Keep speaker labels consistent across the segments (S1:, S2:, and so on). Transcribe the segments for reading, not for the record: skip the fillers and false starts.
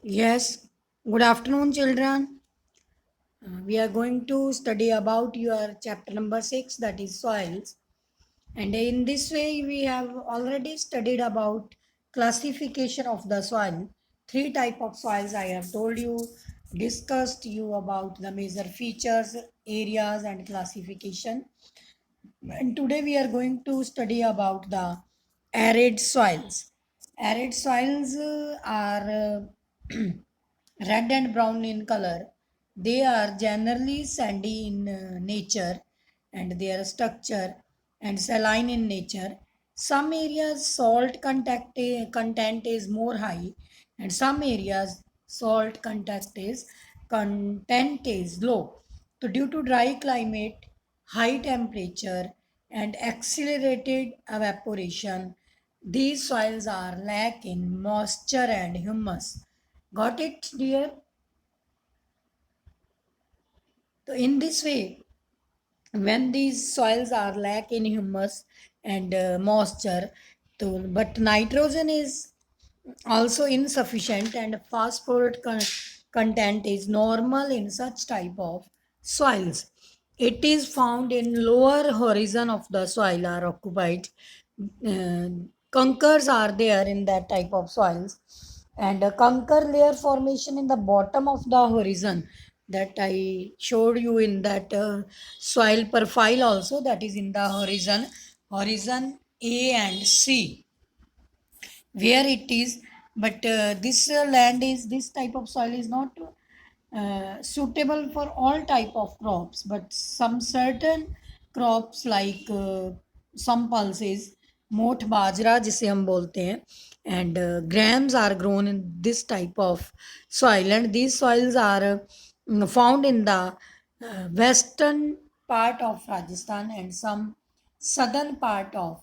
S1: Yes, good afternoon, children. We are going to study about your chapter number 6, that is soils. And in this way, we have already studied about classification of the soil. Three type of soils I have told you, discussed you about the major features, areas, and classification. And today we are going to study about the arid soils. Arid soils are red and brown in color. They are generally sandy in nature and their structure and saline in nature. Some areas content is more high and some areas salt content is low. So due to dry climate, high temperature and accelerated evaporation, these soils are lack in moisture and humus. Got it, dear? So in this way, when these soils are lack in humus and moisture, but nitrogen is also insufficient and content is normal in such type of soils. It is found in lower horizon of the soil are occupied. uh, Conchers are there in that type of soils, and a conker layer formation in the bottom of the horizon that I showed you in that soil profile also, that is in the horizon A and C where it is. But this land is this type of soil is not suitable for all type of crops, but some certain crops like some pulses, मोठ बाजरा जिसे हम बोलते हैं, and grams are grown in this type of soil, and these soils are found in the western part of Rajasthan and some southern part of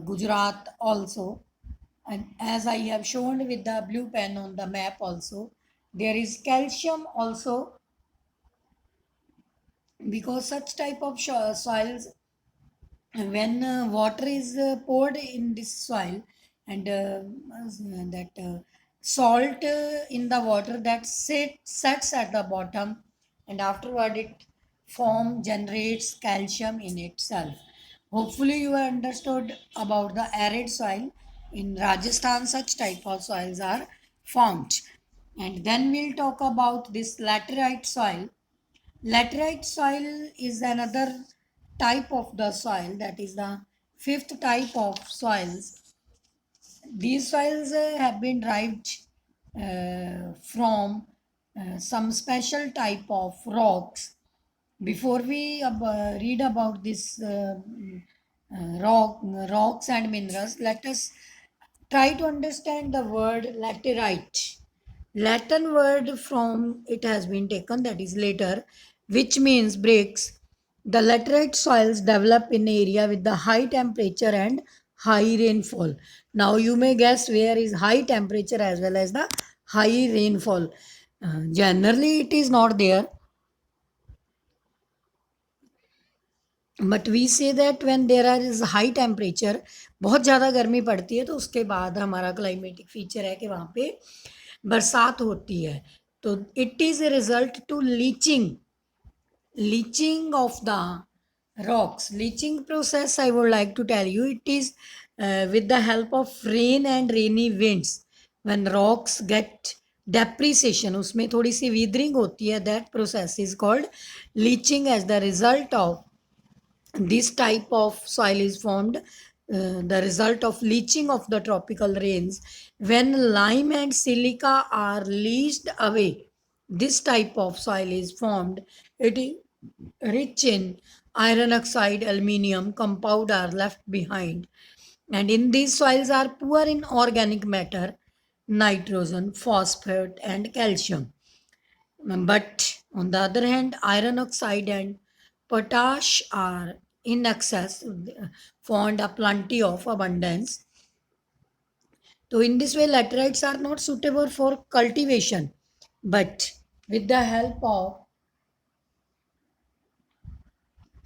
S1: Gujarat also. And as I have shown with the blue pen on the map also, there is calcium also, because such type of soils, when water is poured in this soil, and that salt in the water that sets at the bottom, and afterward it generates calcium in itself. Hopefully you have understood about the arid soil. In Rajasthan such type of soils are found. And then we'll talk about this laterite soil. Laterite soil is another type of the soil, that is the fifth type of soils. These soils have been derived from some special type of rocks. Before we read about this rocks and minerals, let us try to understand the word laterite. Latin word from it has been taken, that is later, which means bricks. The laterite soils develop in area with the high temperature and high rainfall. Now you may guess where is high temperature as well as the high rainfall. Generally it is not there, but we say that when there are is high temperature, बहुत ज़्यादा गर्मी पड़ती है, तो उसके बाद हमारा climatic feature है कि वहाँ पे बरसात होती है. तो it is a result to leaching of the rocks. Leaching process, I would like to tell you, it is with the help of rain and rainy winds. When rocks get depreciation, उसमें थोड़ी सी withering होती है, that process is called leaching. As the result of this type of soil is formed, the result of leaching of the tropical rains. When lime and silica are leached away, this type of soil is formed. It is rich in iron oxide, aluminium compound are left behind, and in these soils are poor in organic matter, nitrogen, phosphate, and calcium. But on the other hand, iron oxide and potash are in excess, found a plenty of abundance. So in this way, laterites are not suitable for cultivation, but with the help of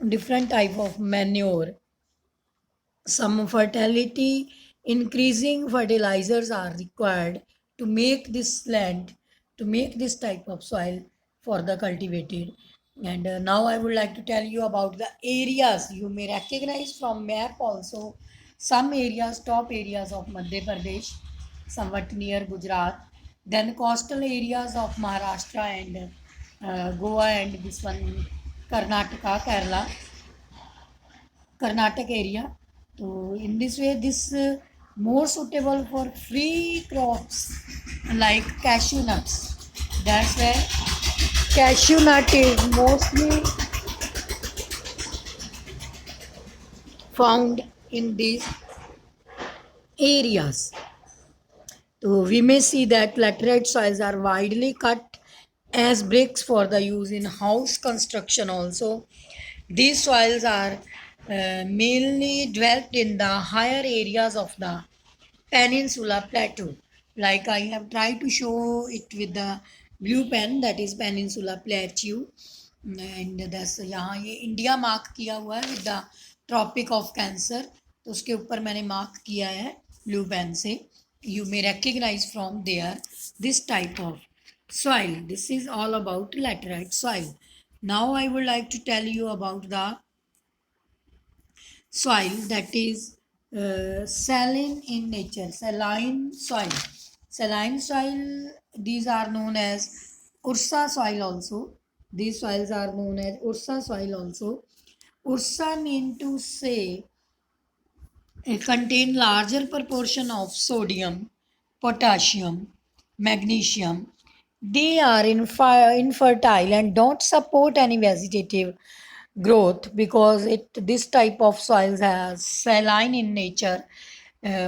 S1: different type of manure, some fertility increasing fertilizers are required to make this land, to make this type of soil for the cultivated. And now I would like to tell you about the areas. You may recognize from map also some areas, top areas of Madhya Pradesh, somewhat near Gujarat, then coastal areas of Maharashtra and Goa, and this one Karnataka, Kerala, Karnataka area. So in this way, this more suitable for free crops like cashew nuts. That's where cashew nut is mostly found in these areas. So we may see that laterite soils are widely cut as bricks for the use in house construction also. These soils are mainly developed in the higher areas of the peninsula plateau. Like I have tried to show it with the blue pen, that is peninsula plateau. And this यहाँ ये India mark किया हुआ है with the tropic of cancer, तो उसके ऊपर मैंने mark किया है ब्लू पेन से. You may recognize from there this type of soil. This is all about laterite soil. Now I would like to tell you about the soil that is saline in nature, saline soil. Saline soil, these are known as Ursa soil also. These soils are known as Ursa soil also. Ursa mean to say it contain larger proportion of sodium, potassium, magnesium. They are infertile and don't support any vegetative growth because it this type of soils has saline in nature,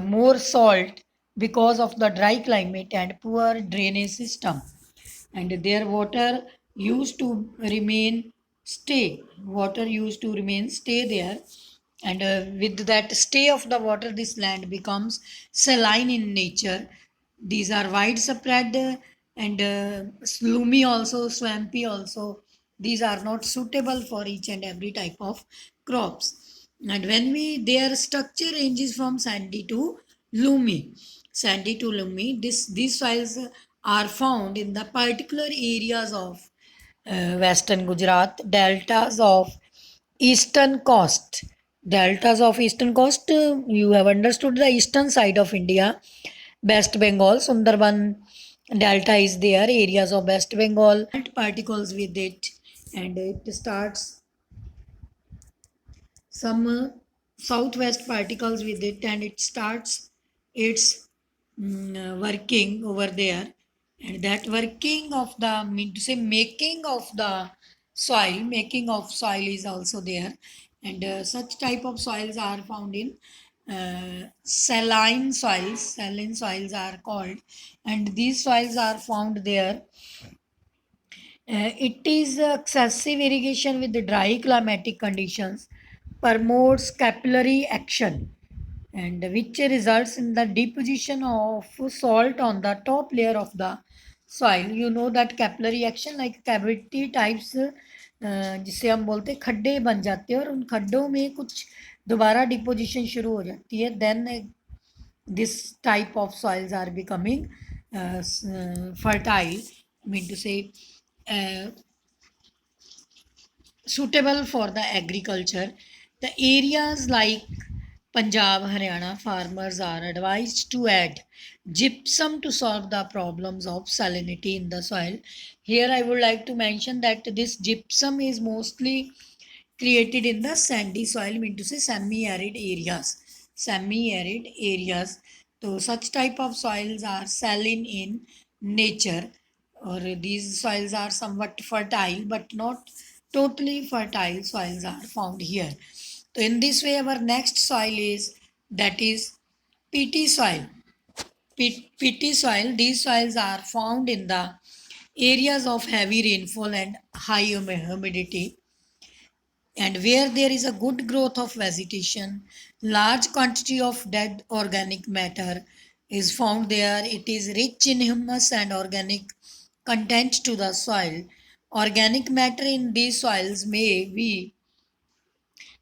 S1: more salt because of the dry climate and poor drainage system, and their water used to remain stay there, and with that stay of the water this land becomes saline in nature. These are widespread and sloomy also, swampy also. These are not suitable for each and every type of crops. And when we their structure ranges from sandy to loomy, these soils are found in the particular areas of western Gujarat, deltas of eastern coast. You have understood the eastern side of India, West Bengal, Sundarban delta is there, areas of West Bengal, and particles with it, and it starts some southwest particles with it, and it starts its working over there, and that working of the mean to say making of soil is also there, and such type of soils are found in saline soils are called, and these soils are found there. It is excessive irrigation with the dry climatic conditions promotes capillary action, and which results in the deposition of salt on the top layer of the soil. You know that capillary action like cavity types, जिसे हम बोलते हैं खड्डे बन जाते हैं और उन खड्डों में कुछ दोबारा डिपोजिशन शुरू हो जाती है. Then this type of soils are becoming fertile, mean to say suitable for the agriculture. The areas like Punjab, Haryana, farmers are advised to add gypsum to solve the problems of salinity in the soil. Here I would like to mention that this gypsum is mostly created in the sandy soil, mean to say semi-arid areas. Semi-arid areas. So such type of soils are saline in nature, or these soils are somewhat fertile but not totally fertile soils are found here. So in this way our next soil is that is peaty soil. Peaty soil, these soils are found in the areas of heavy rainfall and high humidity, and where there is a good growth of vegetation, large quantity of dead organic matter is found there. It is rich in humus and organic content to the soil. Organic matter in these soils may be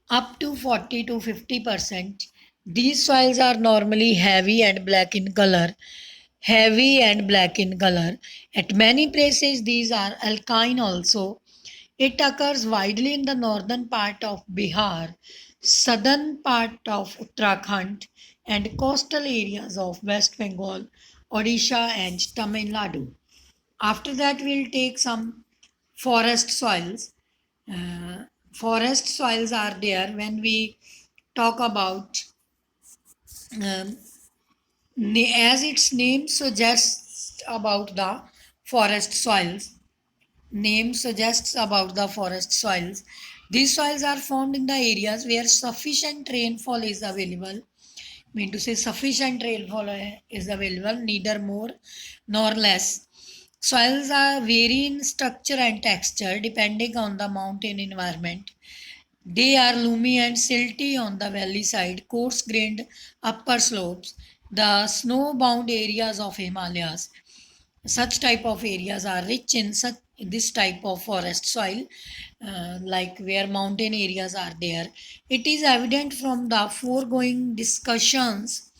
S1: up to 40 to 50%. These soils are normally heavy and black in color. heavy and black in color. At many places, these are alkine also. It occurs widely in the northern part of Bihar, southern part of Uttarakhand, and coastal areas of West Bengal, Odisha, and Tamil Nadu. After that, we'll take some forest soils. Uh, Forest soils are there when we talk about, um, as its name suggests about the forest soils. Name suggests about the forest soils. These soils are formed in the areas where sufficient rainfall is available. Mean to say sufficient rainfall is available, neither more nor less. Soils are vary in structure and texture depending on the mountain environment. They are loomy and silty on the valley side, coarse grained upper slopes, the snow bound areas of Himalayas. Such type of areas are rich in such this type of forest soil, like where mountain areas are there. It is evident from the foregoing discussions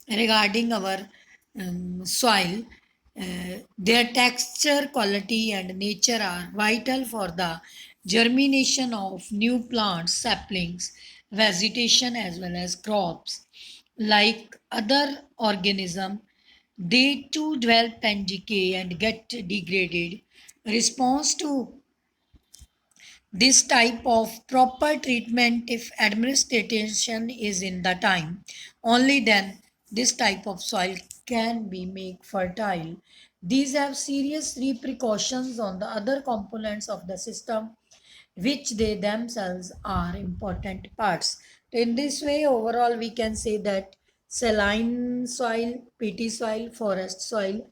S1: regarding our soil. Their texture, quality, and nature are vital for the germination of new plants, saplings, vegetation, as well as crops. Like other organisms, they too develop and decay and get degraded. Response to this type of proper treatment, if administration is in the time, only then this type of soil can be made fertile. These have serious repercussions on the other components of the system, which they themselves are important parts. In this way, overall, we can say that saline soil, peaty soil, forest soil,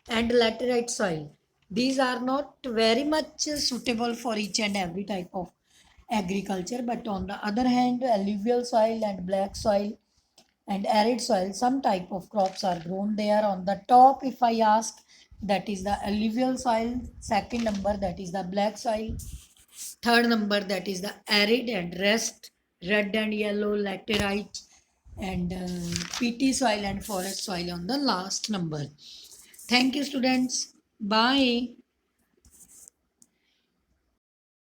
S1: and laterite soil, these are not very much suitable for each and every type of agriculture. But on the other hand, alluvial soil and black soil and arid soil, some type of crops are grown there. On the top, if I ask, that is the alluvial soil. Second number, that is the black soil. Third number, that is the arid, and rest red and yellow laterite, and peaty soil and forest soil on the last number. Thank you, students. Bye.